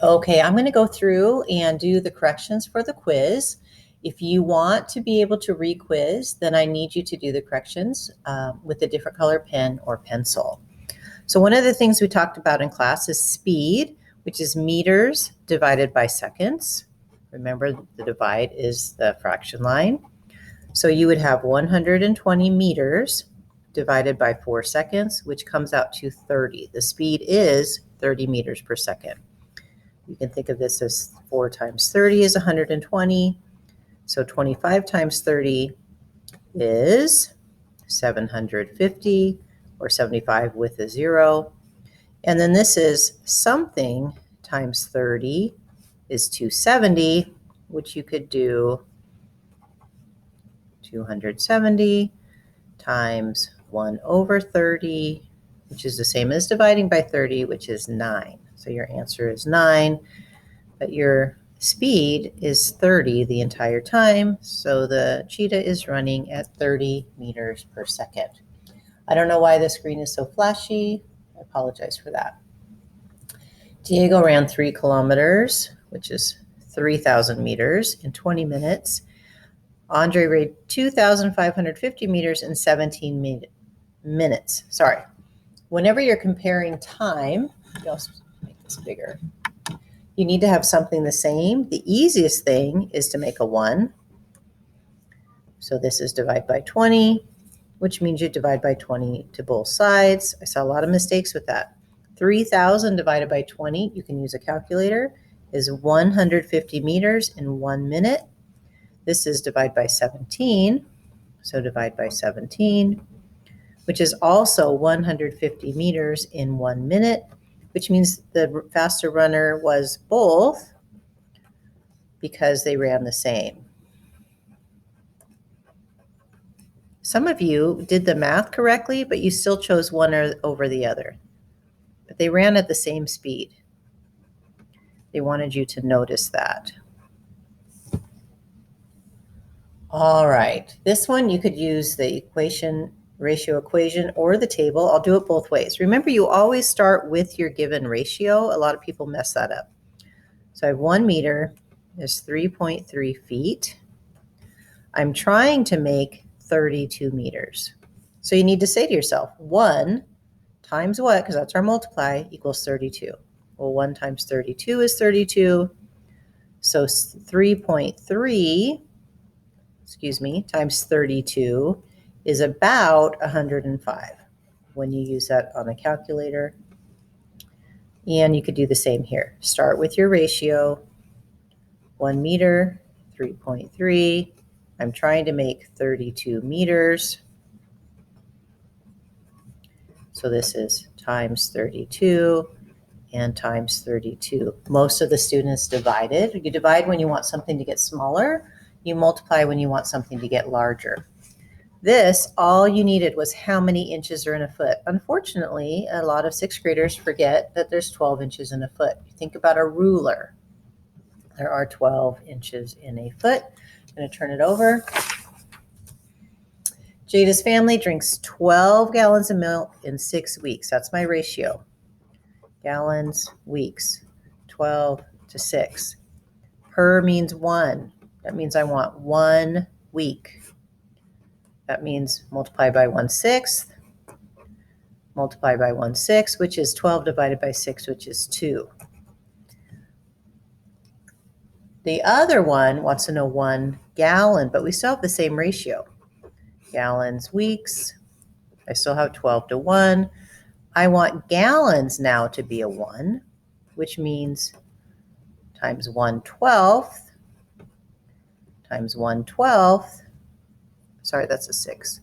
Okay, I'm going to go through and do the corrections for the quiz. If you want to be able to re-quiz, then I need you to do the corrections with a different color pen or pencil. So one of the things we talked about in class is speed, which is meters divided by seconds. Remember, the divide is the fraction line. So you would have 120 meters divided by 4 seconds, which comes out to 30. The speed is 30 meters per second. You can think of this as 4 times 30 is 120. So 25 times 30 is 750, or 75 with a 0. And then this is something times 30 is 270, which you could do 270 times 1 over 30, which is the same as dividing by 30, which is 9. So your answer is 9, but your speed is 30 the entire time, so the cheetah is running at 30 meters per second. I don't know why the screen is so flashy. I apologize for that. Diego ran 3 kilometers, which is 3,000 meters, in 20 minutes. Andre ran 2,550 meters in 17 minutes. Sorry. Whenever you're comparing time, let's make this bigger. You need to have something the same. The easiest thing is to make a 1. So this is divide by 20, which means you divide by 20 to both sides. I saw a lot of mistakes with that. 3,000 divided by 20, you can use a calculator, is 150 meters in 1 minute. This is divide by 17, so divide by 17, which is also 150 meters in 1 minute, which means the faster runner was both because they ran the same. Some of you did the math correctly, but you still chose one over the other. But they ran at the same speed. They wanted you to notice that. All right, this one you could use the ratio equation or the table. I'll do it both ways. Remember, you always start with your given ratio. A lot of people mess that up. So I have 1 meter is 3.3 feet. I'm trying to make 32 meters. So you need to say to yourself, 1 times what, because that's our multiply, equals 32. Well, 1 times 32 is 32. So 3.3, times 32 is about 105 when you use that on a calculator. And you could do the same here. Start with your ratio, 1 meter, 3.3. I'm trying to make 32 meters. So this is times 32 and times 32. Most of the students divided. You divide when you want something to get smaller. You multiply when you want something to get larger. This, all you needed was how many inches are in a foot. Unfortunately, a lot of 6th graders forget that there's 12 inches in a foot. You think about a ruler. There are 12 inches in a foot. I'm going to turn it over. Jada's family drinks 12 gallons of milk in 6 weeks. That's my ratio. Gallons, weeks, 12 to 6. Per means 1. That means I want 1 week. That means multiply by 1/6, multiply by 1/6, which is 12 divided by 6, which is 2. The other one wants to know 1 gallon, but we still have the same ratio. Gallons, weeks, I still have 12 to 1. I want gallons now to be a 1, which means times 1/12 times 1/12. Sorry, that's a 6,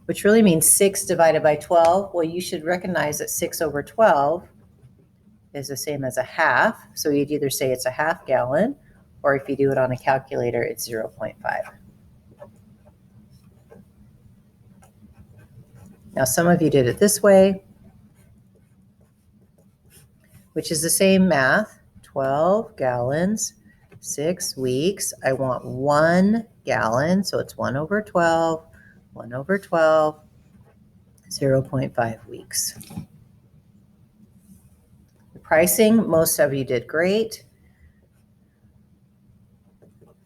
which really means 6 divided by 12. Well, you should recognize that 6 over 12 is the same as a half. So you'd either say it's a half gallon, or if you do it on a calculator, it's 0.5. Now, some of you did it this way, which is the same math, 12 gallons, 6 weeks. I want 1 gallon, so it's 1 over 12, 1 over 12, 0.5 weeks. Pricing, most of you did great.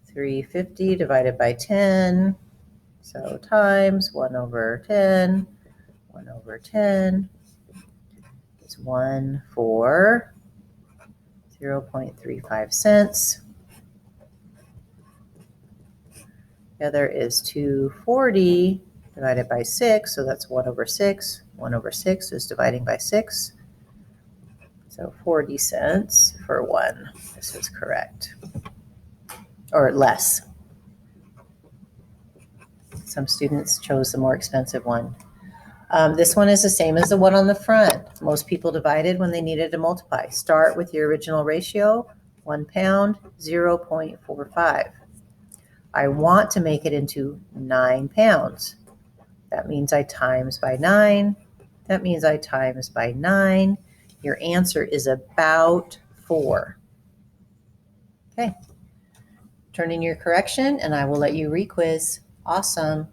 350 divided by 10. So times 1 over 10. 1 over 10 is 1 for 0.35 cents. The other is 240 divided by 6, so that's 1 over 6. 1 over 6 is dividing by 6. So 40 cents for 1. This is correct. Or less. Some students chose the more expensive one. This one is the same as the one on the front. Most people divided when they needed to multiply. Start with your original ratio, 1 pound, 0.45. I want to make it into 9 pounds. That means I times by 9. That means I times by 9. Your answer is about 4. Okay. Turn in your correction and I will let you re-quiz. Awesome.